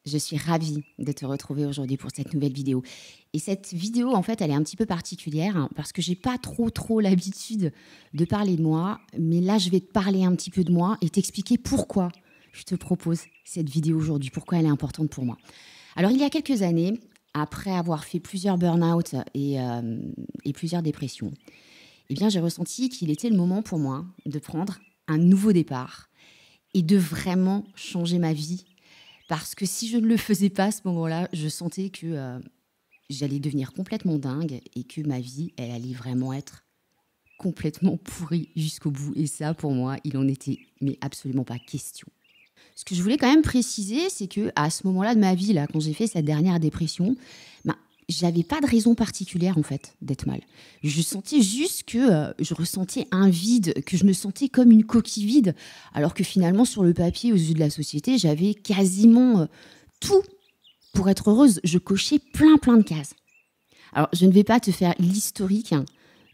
Je suis ravie de te retrouver aujourd'hui pour cette nouvelle vidéo. Et cette vidéo, en fait, elle est un petit peu particulière parce que j'ai pas trop l'habitude de parler de moi. Mais là, je vais te parler un petit peu de moi et t'expliquer pourquoi je te propose cette vidéo aujourd'hui, pourquoi elle est importante pour moi. Alors, il y a quelques années, après avoir fait plusieurs burn-out et plusieurs dépressions, eh bien, j'ai ressenti qu'il était le moment pour moi de prendre un nouveau départ et de vraiment changer ma vie. Parce que si je ne le faisais pas à ce moment-là, je sentais que j'allais devenir complètement dingue et que ma vie, elle allait vraiment être complètement pourrie jusqu'au bout. Et ça, pour moi, il en était mais absolument pas question. Ce que je voulais quand même préciser, c'est que à ce moment-là de ma vie, là, quand j'ai fait cette dernière dépression, j'avais pas de raison particulière en fait d'être mal. Je sentais juste que je ressentais un vide, que je me sentais comme une coquille vide, alors que finalement sur le papier, aux yeux de la société, j'avais quasiment tout pour être heureuse. Je cochais plein de cases. Alors je ne vais pas te faire l'historique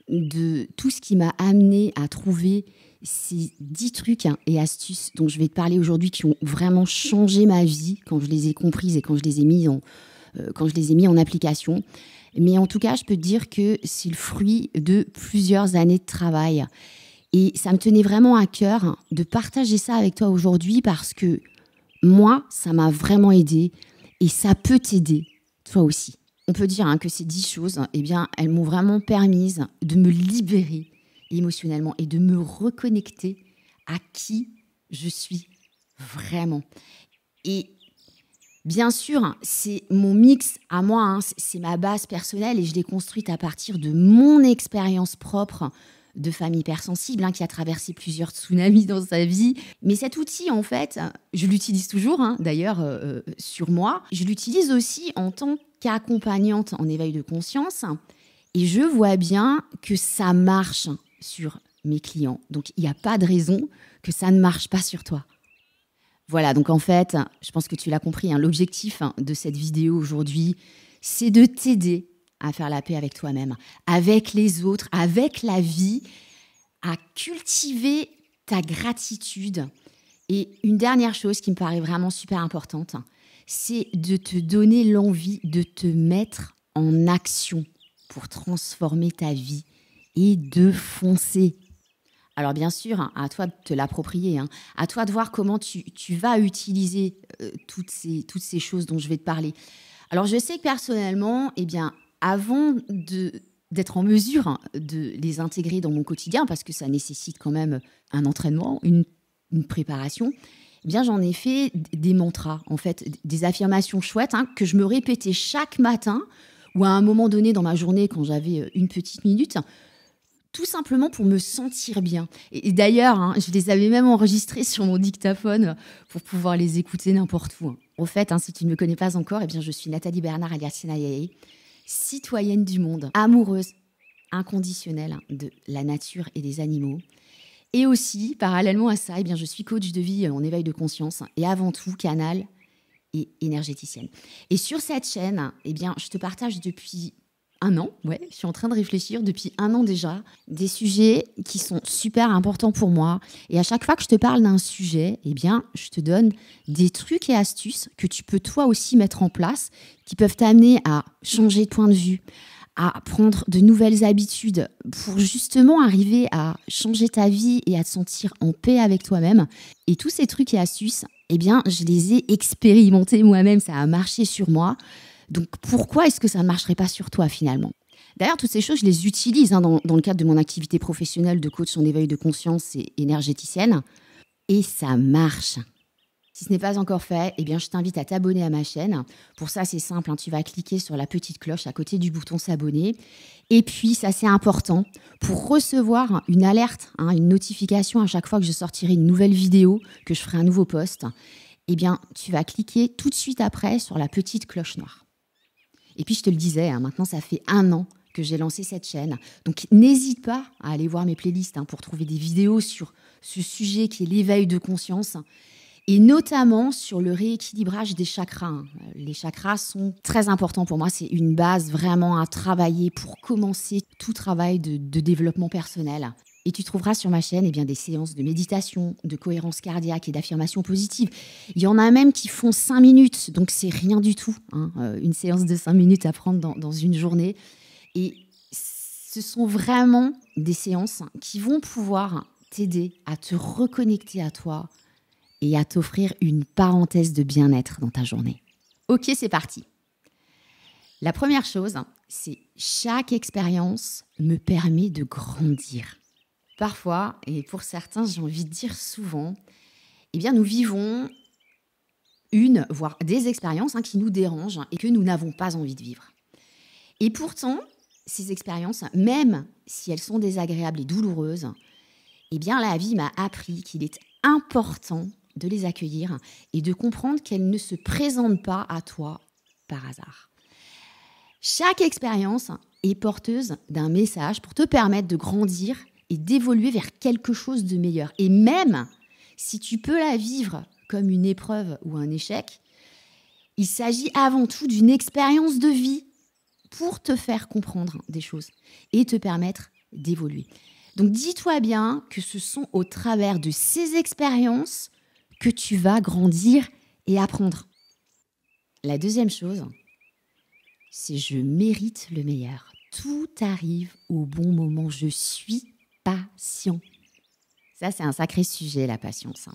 de tout ce qui m'a amené à trouver ces 10 trucs et astuces dont je vais te parler aujourd'hui qui ont vraiment changé ma vie quand je les ai comprises et quand je les ai mis en application. Mais en tout cas, je peux te dire que c'est le fruit de plusieurs années de travail. Et ça me tenait vraiment à cœur de partager ça avec toi aujourd'hui parce que moi, ça m'a vraiment aidé et ça peut t'aider, toi aussi. On peut dire que ces 10 choses, eh bien, elles m'ont vraiment permis de me libérer émotionnellement et de me reconnecter à qui je suis vraiment. Et bien sûr, c'est mon mix à moi, c'est ma base personnelle et je l'ai construite à partir de mon expérience propre de femme hypersensible qui a traversé plusieurs tsunamis dans sa vie. Mais cet outil, en fait, je l'utilise toujours, d'ailleurs, sur moi. Je l'utilise aussi en tant qu'accompagnante en éveil de conscience et je vois bien que ça marche sur mes clients. Donc, il n'y a pas de raison que ça ne marche pas sur toi. Voilà, donc en fait, je pense que tu l'as compris, l'objectif de cette vidéo aujourd'hui, c'est de t'aider à faire la paix avec toi-même, avec les autres, avec la vie, à cultiver ta gratitude. Et une dernière chose qui me paraît vraiment super importante, c'est de te donner l'envie de te mettre en action pour transformer ta vie et de foncer. Alors bien sûr, à toi de te l'approprier, à toi de voir comment tu vas utiliser toutes ces choses dont je vais te parler. Alors je sais que personnellement, eh bien, avant d'être en mesure de les intégrer dans mon quotidien, parce que ça nécessite quand même un entraînement, une préparation, eh bien j'en ai fait des mantras, en fait, des affirmations chouettes que je me répétais chaque matin ou à un moment donné dans ma journée quand j'avais une petite minute, tout simplement pour me sentir bien. Et d'ailleurs, je les avais même enregistrés sur mon dictaphone pour pouvoir les écouter n'importe où. Au fait, si tu ne me connais pas encore, eh bien, je suis Nathalie Bernard alias Senayaye, citoyenne du monde, amoureuse inconditionnelle de la nature et des animaux. Et aussi, parallèlement à ça, eh bien, je suis coach de vie en éveil de conscience et avant tout canal et énergéticienne. Et sur cette chaîne, eh bien, je te partage depuis un an, je suis en train de réfléchir depuis un an déjà, des sujets qui sont super importants pour moi. Et à chaque fois que je te parle d'un sujet, eh bien, je te donne des trucs et astuces que tu peux toi aussi mettre en place, qui peuvent t'amener à changer de point de vue, à prendre de nouvelles habitudes pour justement arriver à changer ta vie et à te sentir en paix avec toi-même. Et tous ces trucs et astuces, eh bien, je les ai expérimentés moi-même, ça a marché sur moi. Donc, pourquoi est-ce que ça ne marcherait pas sur toi, finalement? D'ailleurs, toutes ces choses, je les utilise dans le cadre de mon activité professionnelle de coach en éveil de conscience et énergéticienne. Et ça marche. Si ce n'est pas encore fait, eh bien, je t'invite à t'abonner à ma chaîne. Pour ça, c'est simple, tu vas cliquer sur la petite cloche à côté du bouton s'abonner. Et puis, ça, c'est important, pour recevoir une alerte, une notification à chaque fois que je sortirai une nouvelle vidéo, que je ferai un nouveau post, eh bien, tu vas cliquer tout de suite après sur la petite cloche noire. Et puis, je te le disais, maintenant, ça fait un an que j'ai lancé cette chaîne. Donc, n'hésite pas à aller voir mes playlists pour trouver des vidéos sur ce sujet qui est l'éveil de conscience et notamment sur le rééquilibrage des chakras. Les chakras sont très importants pour moi. C'est une base vraiment à travailler pour commencer tout travail de développement personnel. Et tu trouveras sur ma chaîne des séances de méditation, de cohérence cardiaque et d'affirmation positive. Il y en a même qui font 5 minutes, donc c'est rien du tout. Une séance de 5 minutes à prendre dans une journée. Et ce sont vraiment des séances qui vont pouvoir t'aider à te reconnecter à toi et à t'offrir une parenthèse de bien-être dans ta journée. Ok, c'est parti. La première chose, c'est chaque expérience me permet de grandir. Parfois, et pour certains, j'ai envie de dire souvent, nous vivons une, voire des expériences qui nous dérangent et que nous n'avons pas envie de vivre. Et pourtant, ces expériences, même si elles sont désagréables et douloureuses, la vie m'a appris qu'il est important de les accueillir et de comprendre qu'elles ne se présentent pas à toi par hasard. Chaque expérience est porteuse d'un message pour te permettre de grandir et d'évoluer vers quelque chose de meilleur. Et même si tu peux la vivre comme une épreuve ou un échec, il s'agit avant tout d'une expérience de vie pour te faire comprendre des choses et te permettre d'évoluer. Donc dis-toi bien que ce sont au travers de ces expériences que tu vas grandir et apprendre. La deuxième chose, c'est je mérite le meilleur. Tout arrive au bon moment. Je suis patient. Ça, c'est un sacré sujet, la patience.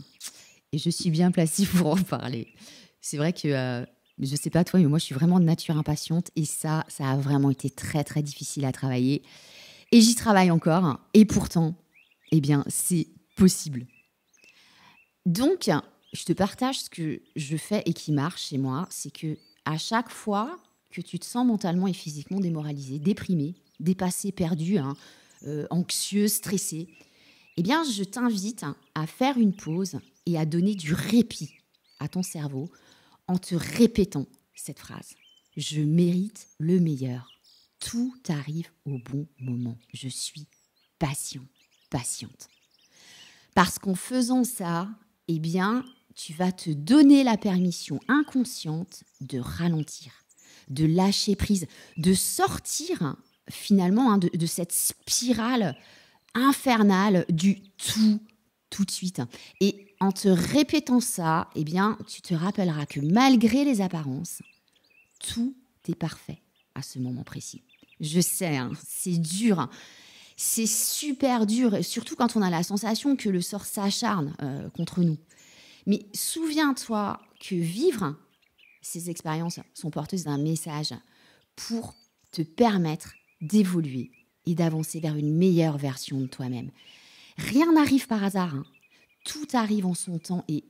Et je suis bien placée pour en parler. C'est vrai que, je ne sais pas toi, mais moi, je suis vraiment de nature impatiente. Et ça a vraiment été très, très difficile à travailler. Et j'y travaille encore. Et pourtant, c'est possible. Donc, je te partage ce que je fais et qui marche chez moi. C'est que à chaque fois que tu te sens mentalement et physiquement démoralisé, déprimé, dépassé, perdu, anxieux, stressé, je t'invite à faire une pause et à donner du répit à ton cerveau en te répétant cette phrase. Je mérite le meilleur. Tout arrive au bon moment. Je suis patient, patiente. Parce qu'en faisant ça, tu vas te donner la permission inconsciente de ralentir, de lâcher prise, de sortir finalement de cette spirale infernale du tout de suite. Et en te répétant ça, tu te rappelleras que malgré les apparences, tout est parfait à ce moment précis. Je sais, c'est dur, c'est super dur, surtout quand on a la sensation que le sort s'acharne contre nous. Mais souviens-toi que vivre ces expériences sont porteuses d'un message pour te permettre d'évoluer et d'avancer vers une meilleure version de toi-même. Rien n'arrive par hasard, tout arrive en son temps et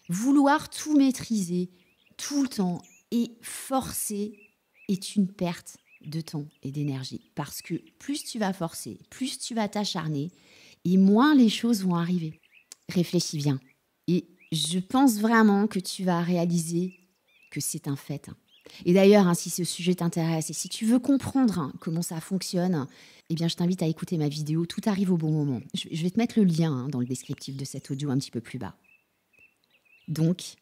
vouloir tout maîtriser tout le temps et forcer est une perte de temps et d'énergie. Parce que plus tu vas forcer, plus tu vas t'acharner et moins les choses vont arriver. Réfléchis bien. Et je pense vraiment que tu vas réaliser que c'est un fait. Et d'ailleurs, si ce sujet t'intéresse et si tu veux comprendre comment ça fonctionne, je t'invite à écouter ma vidéo « Tout arrive au bon moment ». Je vais te mettre le lien dans le descriptif de cet audio un petit peu plus bas. Donc,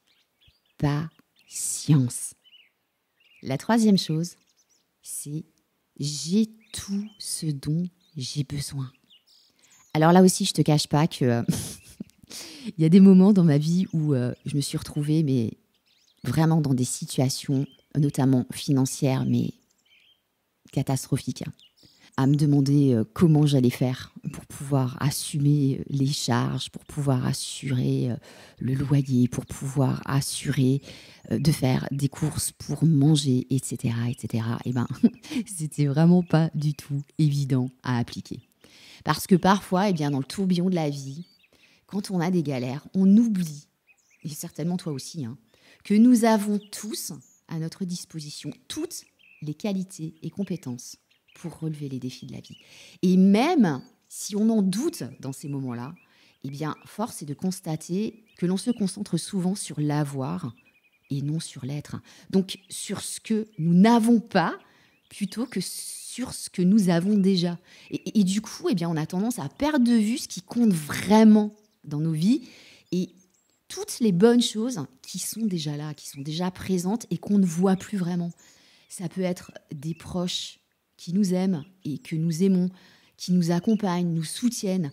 patience. La troisième chose, c'est j'ai tout ce dont j'ai besoin. Alors là aussi, je ne te cache pas que il y a des moments dans ma vie où je me suis retrouvée, mais vraiment dans des situations, notamment financières, mais catastrophiques, à me demander comment j'allais faire pour pouvoir assumer les charges, pour pouvoir assurer le loyer, pour pouvoir assurer de faire des courses pour manger, etc. etc. C'était vraiment pas du tout évident à appliquer. Parce que parfois, dans le tourbillon de la vie, quand on a des galères, on oublie, et certainement toi aussi, que nous avons tous à notre disposition toutes les qualités et compétences pour relever les défis de la vie. Et même si on en doute dans ces moments-là, force est de constater que l'on se concentre souvent sur l'avoir et non sur l'être. Donc, sur ce que nous n'avons pas plutôt que sur ce que nous avons déjà. Et du coup, on a tendance à perdre de vue ce qui compte vraiment dans nos vies et toutes les bonnes choses qui sont déjà là, qui sont déjà présentes et qu'on ne voit plus vraiment. Ça peut être des proches qui nous aiment et que nous aimons. qui nous accompagnent, nous soutiennent.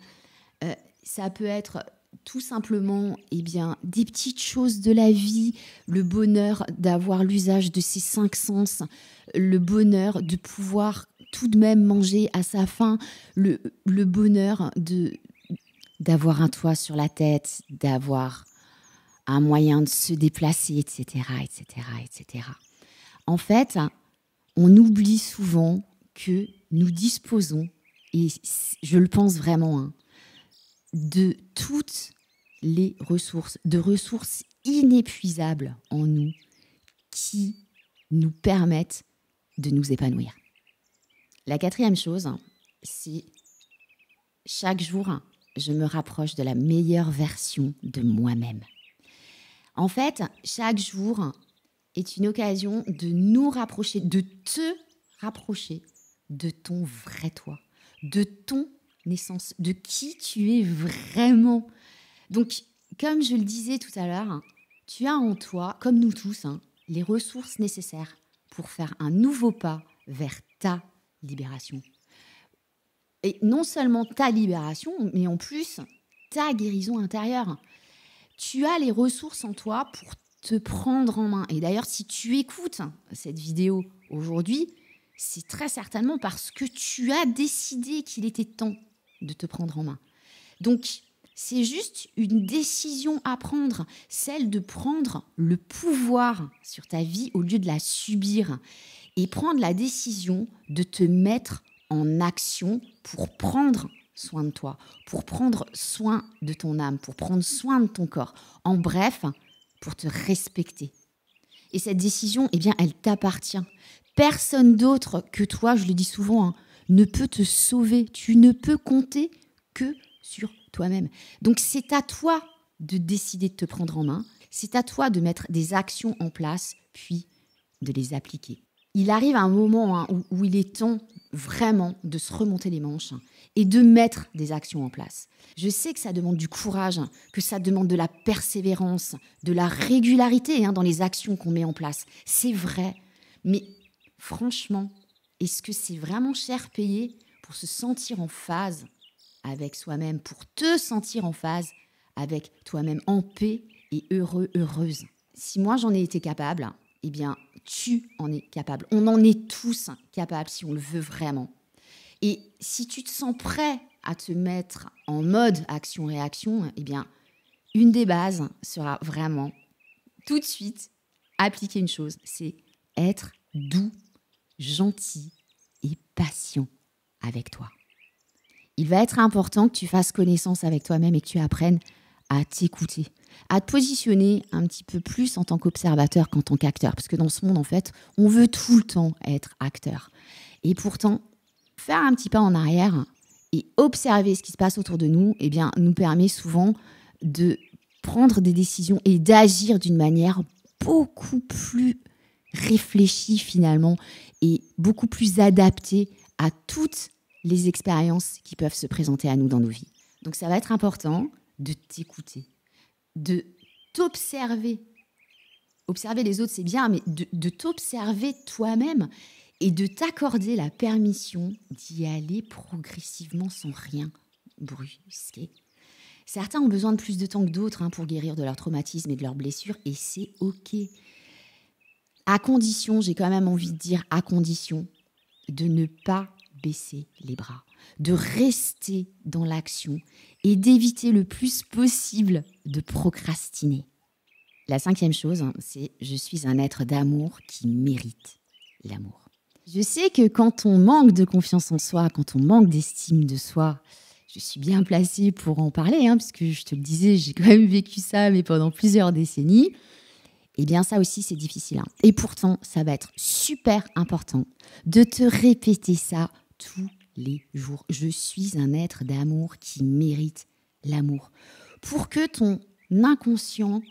Ça peut être tout simplement des petites choses de la vie, le bonheur d'avoir l'usage de ses 5 sens, le bonheur de pouvoir tout de même manger à sa faim, le bonheur d'avoir un toit sur la tête, d'avoir un moyen de se déplacer, etc., etc., etc. En fait, on oublie souvent que nous disposons, et je le pense vraiment, de toutes les ressources, de ressources inépuisables en nous qui nous permettent de nous épanouir. La 4e chose, c'est chaque jour, je me rapproche de la meilleure version de moi-même. En fait, chaque jour est une occasion de nous rapprocher, de te rapprocher de ton vrai toi, de ton essence, de qui tu es vraiment. Donc, comme je le disais tout à l'heure, tu as en toi, comme nous tous, les ressources nécessaires pour faire un nouveau pas vers ta libération. Et non seulement ta libération, mais en plus ta guérison intérieure. Tu as les ressources en toi pour te prendre en main. Et d'ailleurs, si tu écoutes cette vidéo aujourd'hui, c'est très certainement parce que tu as décidé qu'il était temps de te prendre en main. Donc, c'est juste une décision à prendre, celle de prendre le pouvoir sur ta vie au lieu de la subir et prendre la décision de te mettre en action pour prendre soin de toi, pour prendre soin de ton âme, pour prendre soin de ton corps. En bref, pour te respecter. Et cette décision, elle t'appartient. Personne d'autre que toi, je le dis souvent, ne peut te sauver. Tu ne peux compter que sur toi-même. Donc, c'est à toi de décider de te prendre en main. C'est à toi de mettre des actions en place, puis de les appliquer. Il arrive un moment où il est temps vraiment de se remonter les manches et de mettre des actions en place. Je sais que ça demande du courage, que ça demande de la persévérance, de la régularité dans les actions qu'on met en place. C'est vrai, mais franchement, est-ce que c'est vraiment cher payé pour se sentir en phase avec soi-même, pour te sentir en phase avec toi-même, en paix et heureux, heureuse? Si moi j'en ai été capable, tu en es capable. On en est tous capables si on le veut vraiment. Et si tu te sens prêt à te mettre en mode action-réaction, une des bases sera vraiment tout de suite appliquer une chose, c'est être doux, gentil et patient avec toi. Il va être important que tu fasses connaissance avec toi-même et que tu apprennes à t'écouter, à te positionner un petit peu plus en tant qu'observateur qu'en tant qu'acteur. Parce que dans ce monde, en fait, on veut tout le temps être acteur. Et pourtant, faire un petit pas en arrière et observer ce qui se passe autour de nous, nous permet souvent de prendre des décisions et d'agir d'une manière beaucoup plus réfléchie finalement et beaucoup plus adaptée à toutes les expériences qui peuvent se présenter à nous dans nos vies. Donc ça va être important de t'écouter, de t'observer. Observer les autres, c'est bien, mais de t'observer toi-même et de t'accorder la permission d'y aller progressivement sans rien brusquer. Certains ont besoin de plus de temps que d'autres pour guérir de leur traumatisme et de leurs blessures, et c'est OK. À condition, j'ai quand même envie de dire à condition, de ne pas baisser les bras, de rester dans l'action et d'éviter le plus possible de procrastiner. La 5e chose, c'est je suis un être d'amour qui mérite l'amour. Je sais que quand on manque de confiance en soi, quand on manque d'estime de soi, je suis bien placée pour en parler, puisque je te le disais, j'ai quand même vécu ça, mais pendant plusieurs décennies. Ça aussi, c'est difficile. Et pourtant, ça va être super important de te répéter ça tous les jours. Je suis un être d'amour qui mérite l'amour. Pour que ton inconscient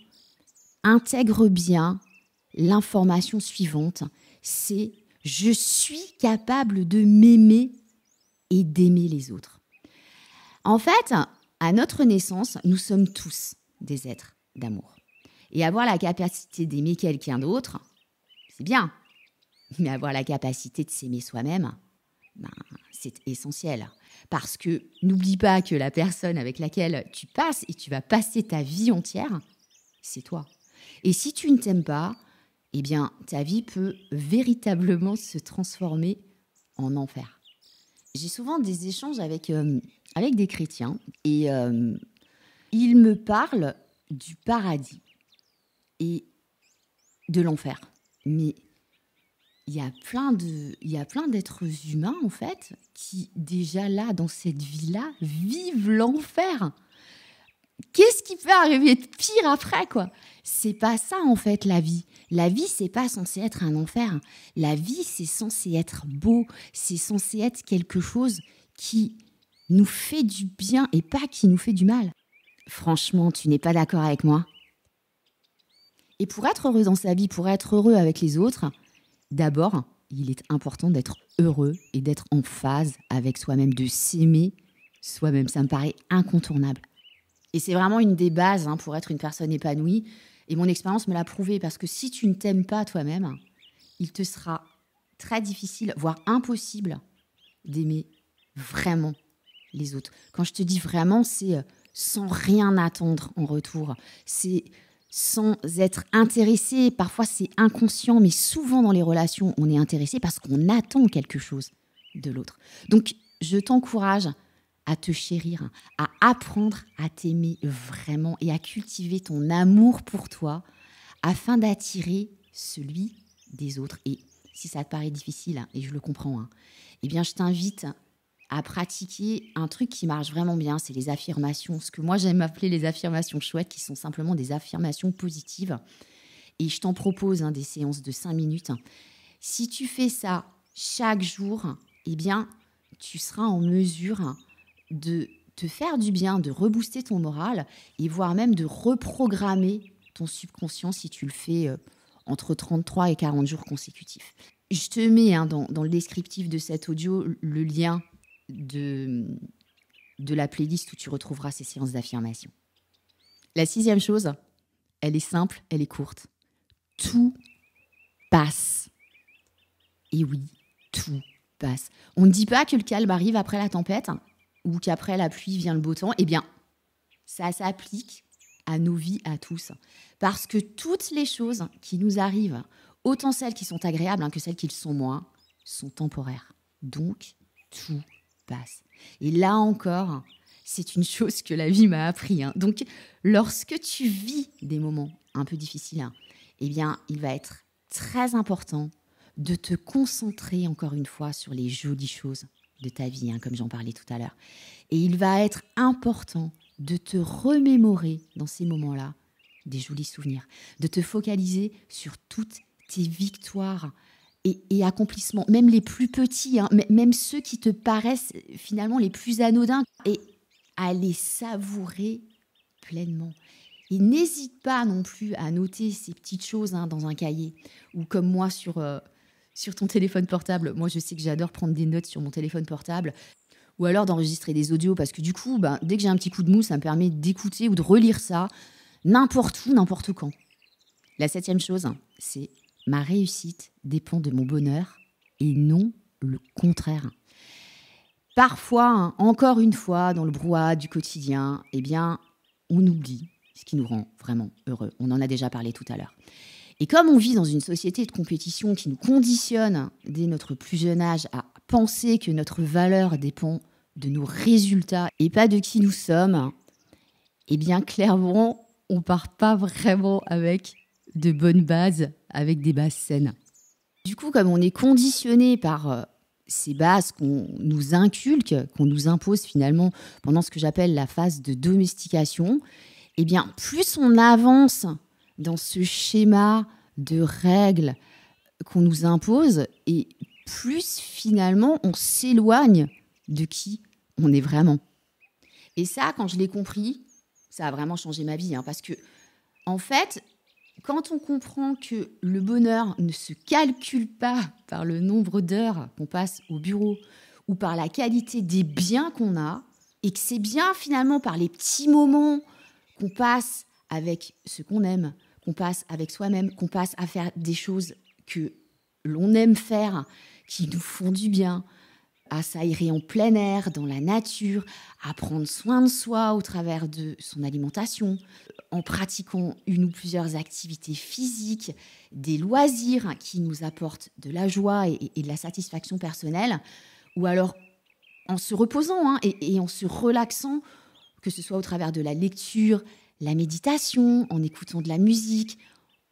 intègre bien l'information suivante, c'est « je suis capable de m'aimer et d'aimer les autres ». En fait, à notre naissance, nous sommes tous des êtres d'amour. Et avoir la capacité d'aimer quelqu'un d'autre, c'est bien. Mais avoir la capacité de s'aimer soi-même, c'est essentiel. Parce que n'oublie pas que la personne avec laquelle tu passes et tu vas passer ta vie entière, c'est toi. Et si tu ne t'aimes pas, eh bien, ta vie peut véritablement se transformer en enfer. J'ai souvent des échanges avec des chrétiens et ils me parlent du paradis et de l'enfer. Mais il y a plein d'êtres humains, en fait, qui, déjà là, dans cette vie-là, vivent l'enfer. Qu'est-ce qui peut arriver de pire après, quoi? C'est pas ça, en fait, la vie. La vie, c'est pas censé être un enfer. La vie, c'est censé être beau. C'est censé être quelque chose qui nous fait du bien et pas qui nous fait du mal. Franchement, tu n'es pas d'accord avec moi? Et pour être heureux dans sa vie, pour être heureux avec les autres, d'abord, il est important d'être heureux et d'être en phase avec soi-même, de s'aimer soi-même. Ça me paraît incontournable. Et c'est vraiment une des bases pour être une personne épanouie. Et mon expérience me l'a prouvé, parce que si tu ne t'aimes pas toi-même, il te sera très difficile, voire impossible, d'aimer vraiment les autres. Quand je te dis vraiment, c'est sans rien attendre en retour. C'est sans être intéressé. Parfois, c'est inconscient, mais souvent dans les relations, on est intéressé parce qu'on attend quelque chose de l'autre. Donc, je t'encourage à te chérir, à apprendre à t'aimer vraiment et à cultiver ton amour pour toi afin d'attirer celui des autres. Et si ça te paraît difficile, et je le comprends, eh bien, je t'invite à pratiquer un truc qui marche vraiment bien, c'est les affirmations. Ce que moi, j'aime appeler les affirmations chouettes, qui sont simplement des affirmations positives. Et je t'en propose des séances de 5 minutes. Si tu fais ça chaque jour, eh bien, tu seras en mesure de te faire du bien, de rebooster ton moral et voire même de reprogrammer ton subconscient si tu le fais entre 33 et 40 jours consécutifs. Je te mets dans le descriptif de cet audio le lien de la playlist où tu retrouveras ces séances d'affirmation. La 6e chose, elle est simple, elle est courte. Tout passe. Et oui, tout passe. On ne dit pas que le calme arrive après la tempête ou qu'après la pluie vient le beau temps. Eh bien, ça s'applique à nos vies, à tous. Parce que toutes les choses qui nous arrivent, autant celles qui sont agréables que celles qui le sont moins, sont temporaires. Donc, tout passe. Et là encore, c'est une chose que la vie m'a appris. Donc, lorsque tu vis des moments un peu difficiles, eh bien, il va être très important de te concentrer encore une fois sur les jolies choses de ta vie, comme j'en parlais tout à l'heure. Et il va être important de te remémorer dans ces moments-là des jolis souvenirs, de te focaliser sur toutes tes victoires et accomplissements, même les plus petits, même ceux qui te paraissent finalement les plus anodins, et à les savourer pleinement. Et n'hésite pas non plus à noter ces petites choses dans un cahier, ou comme moi sur ton téléphone portable. Moi, je sais que j'adore prendre des notes sur mon téléphone portable, ou alors d'enregistrer des audios, parce que du coup, dès que j'ai un petit coup de mou, ça me permet d'écouter ou de relire ça n'importe où, n'importe quand. La 7e chose, c'est ma réussite dépend de mon bonheur et non le contraire. Parfois, encore une fois, dans le brouhaha du quotidien, eh bien, on oublie ce qui nous rend vraiment heureux. On en a déjà parlé tout à l'heure. Et comme on vit dans une société de compétition qui nous conditionne dès notre plus jeune âge à penser que notre valeur dépend de nos résultats et pas de qui nous sommes, eh bien, clairement, on ne part pas vraiment avec de bonnes bases, avec des bases saines. Du coup, comme on est conditionné par ces bases qu'on nous inculque, qu'on nous impose finalement pendant ce que j'appelle la phase de domestication, eh bien, plus on avance dans ce schéma de règles qu'on nous impose, et plus finalement on s'éloigne de qui on est vraiment. Et ça, quand je l'ai compris, ça a vraiment changé ma vie, parce que, en fait, quand on comprend que le bonheur ne se calcule pas par le nombre d'heures qu'on passe au bureau ou par la qualité des biens qu'on a, et que c'est bien finalement par les petits moments qu'on passe avec ce qu'on aime, qu'on passe avec soi-même, qu'on passe à faire des choses que l'on aime faire, qui nous font du bien, à s'aérer en plein air, dans la nature, à prendre soin de soi au travers de son alimentation, en pratiquant une ou plusieurs activités physiques, des loisirs qui nous apportent de la joie et de la satisfaction personnelle, ou alors en se reposant et en se relaxant, que ce soit au travers de la lecture, la méditation, en écoutant de la musique,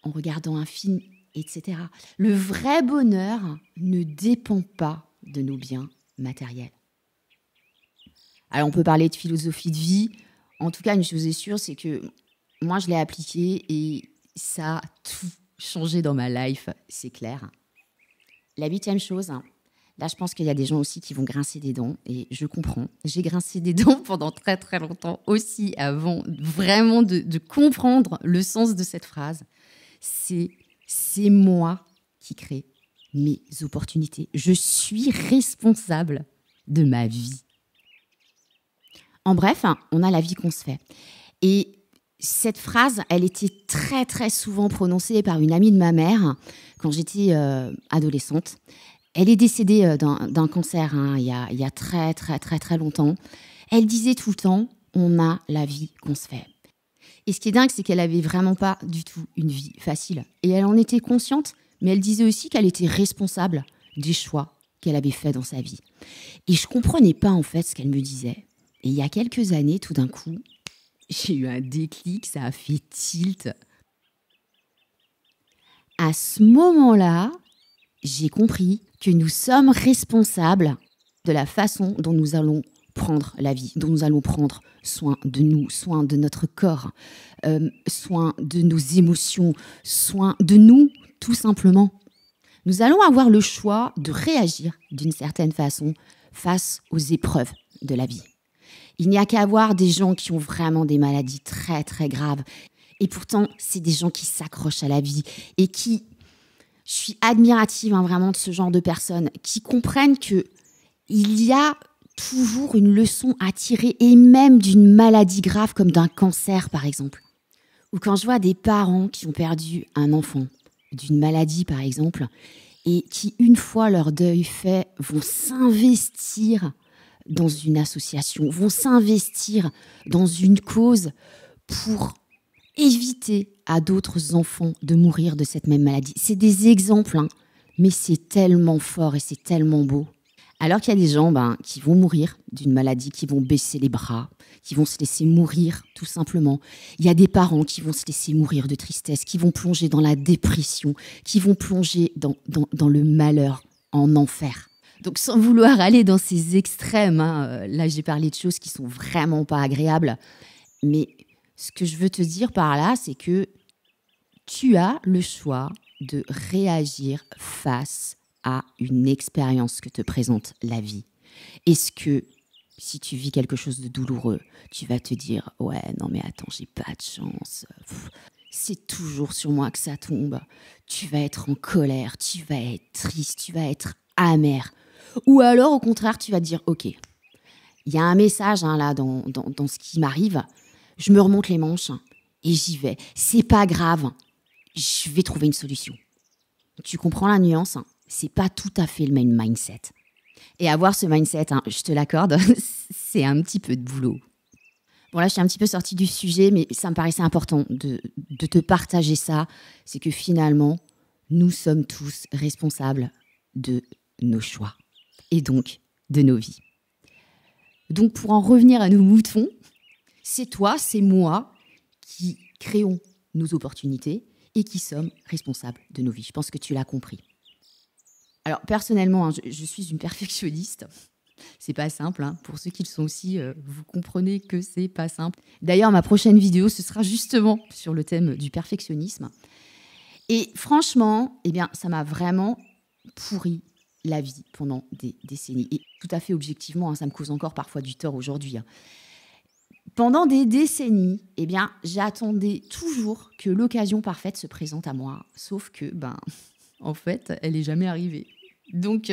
en regardant un film, etc. Le vrai bonheur ne dépend pas de nos biens matériels. Alors on peut parler de philosophie de vie. En tout cas, une chose est sûre, c'est que moi, je l'ai appliquée et ça a tout changé dans ma life, c'est clair. La 8e chose, là, je pense qu'il y a des gens aussi qui vont grincer des dents et je comprends. J'ai grincé des dents pendant très très longtemps aussi avant vraiment de comprendre le sens de cette phrase. C'est moi qui crée mes opportunités. Je suis responsable de ma vie. En bref, on a la vie qu'on se fait. Et cette phrase, elle était très très souvent prononcée par une amie de ma mère quand j'étais adolescente. Elle est décédée d'un cancer il y a très très très très longtemps. Elle disait tout le temps, on a la vie qu'on se fait. Et ce qui est dingue, c'est qu'elle avait vraiment pas du tout une vie facile. Et elle en était consciente, mais elle disait aussi qu'elle était responsable des choix qu'elle avait faits dans sa vie. Et je comprenais pas en fait ce qu'elle me disait. Et il y a quelques années, tout d'un coup, j'ai eu un déclic, ça a fait tilt. À ce moment-là, j'ai compris que nous sommes responsables de la façon dont nous allons prendre la vie, dont nous allons prendre soin de nous, soin de notre corps, soin de nos émotions, soin de nous, tout simplement. Nous allons avoir le choix de réagir d'une certaine façon face aux épreuves de la vie. Il n'y a qu'à voir des gens qui ont vraiment des maladies très très graves. Et pourtant, c'est des gens qui s'accrochent à la vie et qui... Je suis admirative vraiment de ce genre de personnes qui comprennent qu'il y a toujours une leçon à tirer, et même d'une maladie grave comme d'un cancer par exemple. Ou quand je vois des parents qui ont perdu un enfant d'une maladie par exemple, et qui une fois leur deuil fait vont s'investir dans une association, vont s'investir dans une cause pour éviter à d'autres enfants de mourir de cette même maladie. C'est des exemples, mais c'est tellement fort et c'est tellement beau. Alors qu'il y a des gens qui vont mourir d'une maladie, qui vont baisser les bras, qui vont se laisser mourir tout simplement. Il y a des parents qui vont se laisser mourir de tristesse, qui vont plonger dans la dépression, qui vont plonger dans le malheur, en enfer. Donc sans vouloir aller dans ces extrêmes, là j'ai parlé de choses qui sont vraiment pas agréables, mais ce que je veux te dire par là, c'est que tu as le choix de réagir face à une expérience que te présente la vie. Est-ce que si tu vis quelque chose de douloureux, tu vas te dire « Ouais, non mais attends, j'ai pas de chance. C'est toujours sur moi que ça tombe. » Tu vas être en colère, tu vas être triste, tu vas être amer. Ou alors, au contraire, tu vas te dire « Ok, il y a un message là dans ce qui m'arrive. Je me remonte les manches et j'y vais. C'est pas grave. Je vais trouver une solution. » Tu comprends la nuance ? C'est pas tout à fait le même mindset. Et avoir ce mindset, je te l'accorde, c'est un petit peu de boulot. Bon, là, je suis un petit peu sortie du sujet, mais ça me paraissait important de te partager ça. C'est que finalement, nous sommes tous responsables de nos choix et donc de nos vies. Donc, pour en revenir à nos moutons, c'est toi, c'est moi qui créons nos opportunités et qui sommes responsables de nos vies. Je pense que tu l'as compris. Alors, personnellement, je suis une perfectionniste. C'est pas simple. Pour ceux qui le sont aussi, vous comprenez que c'est pas simple. D'ailleurs, ma prochaine vidéo, ce sera justement sur le thème du perfectionnisme. Et franchement, ça m'a vraiment pourri la vie pendant des décennies. Et tout à fait objectivement, ça me cause encore parfois du tort aujourd'hui. Pendant des décennies, j'attendais toujours que l'occasion parfaite se présente à moi. Sauf que, en fait, elle n'est jamais arrivée. Donc,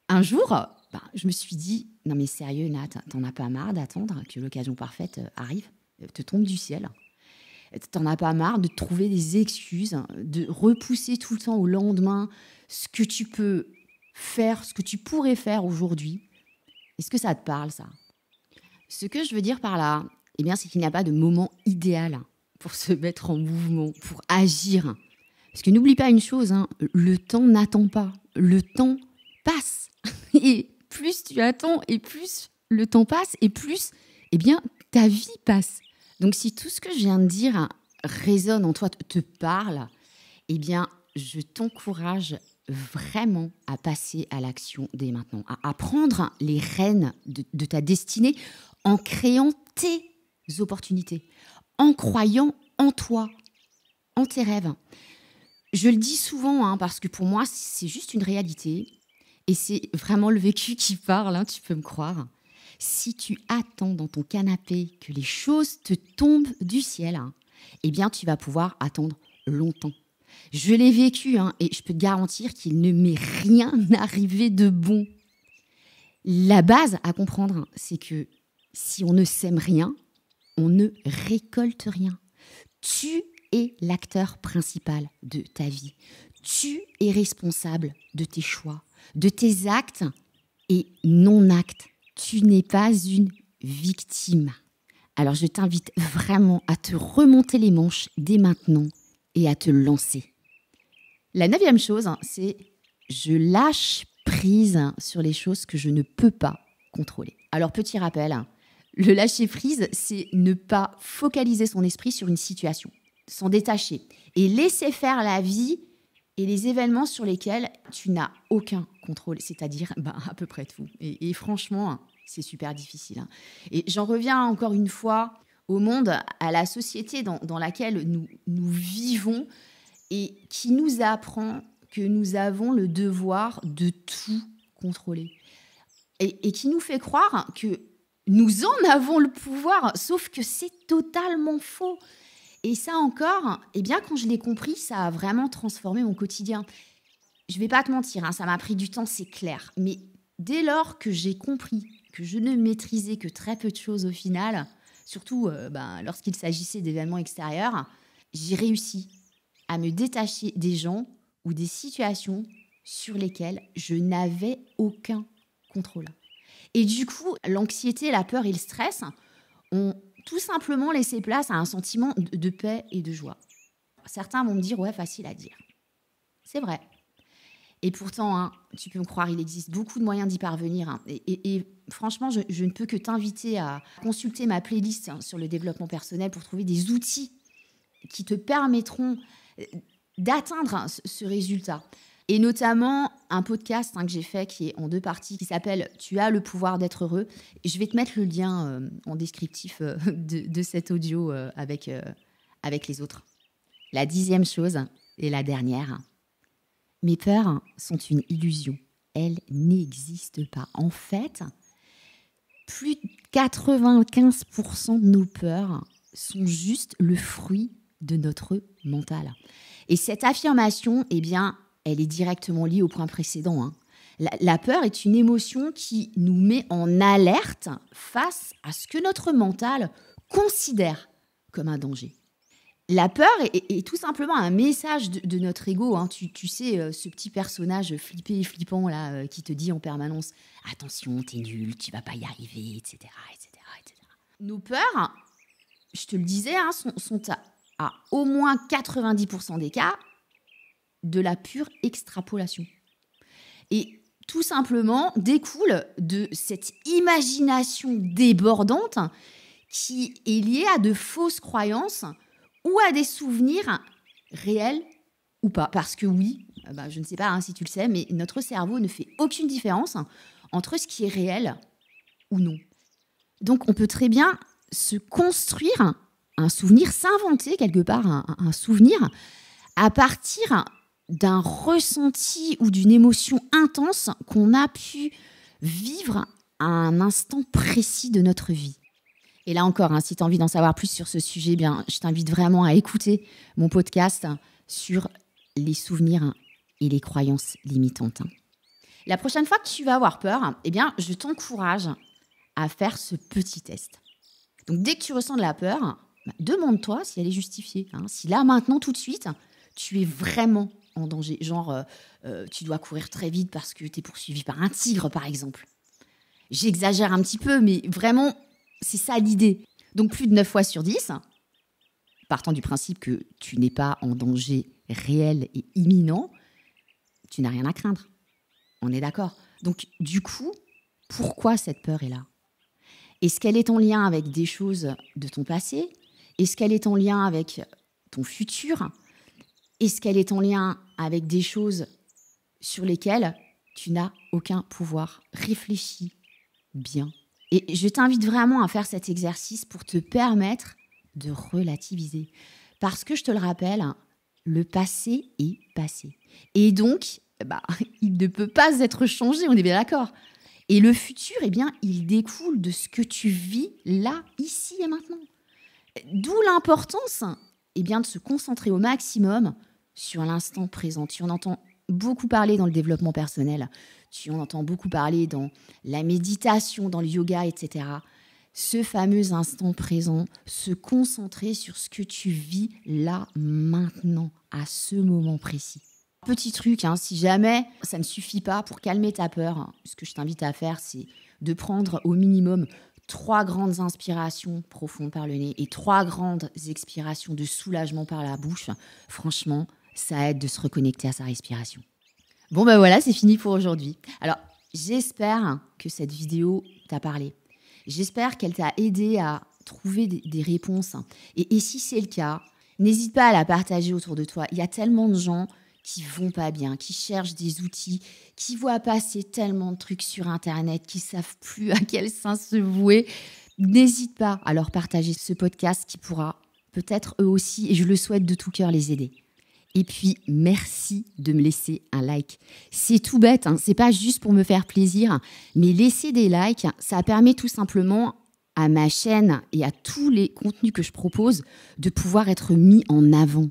un jour, je me suis dit, non mais sérieux Nat, t'en as pas marre d'attendre que l'occasion parfaite arrive, te tombe du ciel. T'en as pas marre de trouver des excuses, de repousser tout le temps au lendemain ce que tu peux faire ce que tu pourrais faire aujourd'hui. Est-ce que ça te parle, ça? Ce que je veux dire par là, c'est qu'il n'y a pas de moment idéal pour se mettre en mouvement, pour agir. Parce que n'oublie pas une chose, le temps n'attend pas. Le temps passe. Et plus tu attends, et plus le temps passe, et plus ta vie passe. Donc si tout ce que je viens de dire résonne en toi, te parle, je t'encourage vraiment à passer à l'action dès maintenant, à prendre les rênes de ta destinée en créant tes opportunités, en croyant en toi, en tes rêves. Je le dis souvent parce que pour moi, c'est juste une réalité et c'est vraiment le vécu qui parle, tu peux me croire. Si tu attends dans ton canapé que les choses te tombent du ciel, tu vas pouvoir attendre longtemps. Je l'ai vécu et je peux te garantir qu'il ne m'est rien arrivé de bon. La base à comprendre, c'est que si on ne sème rien, on ne récolte rien. Tu es l'acteur principal de ta vie. Tu es responsable de tes choix, de tes actes et non-actes. Tu n'es pas une victime. Alors je t'invite vraiment à te remonter les manches dès maintenant et à te lancer. La 9e chose, c'est je lâche prise sur les choses que je ne peux pas contrôler. Alors petit rappel, le lâcher prise, c'est ne pas focaliser son esprit sur une situation, s'en détacher et laisser faire la vie et les événements sur lesquels tu n'as aucun contrôle, c'est-à-dire à peu près tout. Et franchement, c'est super difficile. Et j'en reviens encore une fois au monde, à la société dans laquelle nous vivons et qui nous apprend que nous avons le devoir de tout contrôler. Et qui nous fait croire que nous en avons le pouvoir, sauf que c'est totalement faux. Et ça encore, quand je l'ai compris, ça a vraiment transformé mon quotidien. Je vais pas te mentir, ça m'a pris du temps, c'est clair. Mais dès lors que j'ai compris que je ne maîtrisais que très peu de choses au final, surtout lorsqu'il s'agissait d'événements extérieurs, j'ai réussi à me détacher des gens ou des situations sur lesquelles je n'avais aucun contrôle. Et du coup, l'anxiété, la peur et le stress ont tout simplement laissé place à un sentiment de paix et de joie. Certains vont me dire, ouais, facile à dire. C'est vrai. Et pourtant, tu peux me croire, il existe beaucoup de moyens d'y parvenir. Et franchement, je ne peux que t'inviter à consulter ma playlist sur le développement personnel pour trouver des outils qui te permettront d'atteindre ce résultat. Et notamment un podcast que j'ai fait qui est en 2 parties, qui s'appelle « Tu as le pouvoir d'être heureux ». Je vais te mettre le lien en descriptif de cet audio avec les autres. La 10e chose, et la dernière, mes peurs sont une illusion. Elles n'existent pas. En fait, plus de 95% de nos peurs sont juste le fruit de notre mental. Et cette affirmation, elle est directement liée au point précédent. La peur est une émotion qui nous met en alerte face à ce que notre mental considère comme un danger. La peur est tout simplement un message de notre ego. Tu sais, ce petit personnage flippé et flippant là, qui te dit en permanence « Attention, t'es nul, tu vas pas y arriver, etc. etc., etc. » Nos peurs, je te le disais, sont à au moins 90% des cas de la pure extrapolation. Et tout simplement découle de cette imagination débordante qui est liée à de fausses croyances ou à des souvenirs réels ou pas. Parce que oui, je ne sais pas si tu le sais, mais notre cerveau ne fait aucune différence entre ce qui est réel ou non. Donc on peut très bien se construire un souvenir, s'inventer quelque part un souvenir à partir d'un ressenti ou d'une émotion intense qu'on a pu vivre à un instant précis de notre vie. Et là encore, si tu as envie d'en savoir plus sur ce sujet, je t'invite vraiment à écouter mon podcast sur les souvenirs et les croyances limitantes. La prochaine fois que tu vas avoir peur, je t'encourage à faire ce petit test. Donc dès que tu ressens de la peur, demande-toi si elle est justifiée. Si là, maintenant, tout de suite, tu es vraiment en danger. Genre, tu dois courir très vite parce que tu es poursuivi par un tigre, par exemple. J'exagère un petit peu, mais vraiment, c'est ça l'idée. Donc, plus de 9 fois sur 10, partant du principe que tu n'es pas en danger réel et imminent, tu n'as rien à craindre. On est d'accord. Donc, du coup, pourquoi cette peur est là? Est-ce qu'elle est en lien avec des choses de ton passé? Est-ce qu'elle est en lien avec ton futur? Est-ce qu'elle est en lien avec des choses sur lesquelles tu n'as aucun pouvoir? Réfléchis bien. Et je t'invite vraiment à faire cet exercice pour te permettre de relativiser. Parce que, je te le rappelle, le passé est passé. Et donc, il ne peut pas être changé, on est bien d'accord. Et le futur, eh bien, il découle de ce que tu vis là, ici et maintenant. D'où l'importance de se concentrer au maximum sur l'instant présent. Tu en entends beaucoup parler dans le développement personnel, tu en entends beaucoup parler dans la méditation, dans le yoga, etc. Ce fameux instant présent, se concentrer sur ce que tu vis là, maintenant, à ce moment précis. Petit truc, si jamais ça ne suffit pas pour calmer ta peur, ce que je t'invite à faire, c'est de prendre au minimum 3 grandes inspirations profondes par le nez et 3 grandes expirations de soulagement par la bouche. Franchement, ça aide de se reconnecter à sa respiration. Bon, voilà, c'est fini pour aujourd'hui. Alors, j'espère que cette vidéo t'a parlé. J'espère qu'elle t'a aidé à trouver des réponses. Et si c'est le cas, n'hésite pas à la partager autour de toi. Il y a tellement de gens qui vont pas bien, qui cherchent des outils, qui voient passer tellement de trucs sur Internet, qui savent plus à quel sein se vouer. N'hésite pas à leur partager ce podcast qui pourra peut-être eux aussi, et je le souhaite de tout cœur, les aider. Et puis, merci de me laisser un like. C'est tout bête, c'est pas juste pour me faire plaisir, mais laisser des likes, ça permet tout simplement à ma chaîne et à tous les contenus que je propose de pouvoir être mis en avant.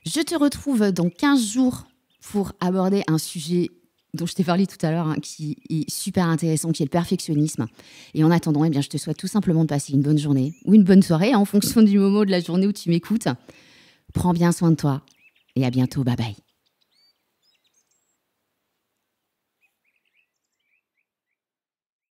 Je te retrouve dans 15 jours pour aborder un sujet dont je t'ai parlé tout à l'heure, qui est super intéressant, qui est le perfectionnisme. Et en attendant, je te souhaite tout simplement de passer une bonne journée ou une bonne soirée, en fonction du moment de la journée où tu m'écoutes. Prends bien soin de toi et à bientôt. Bye bye.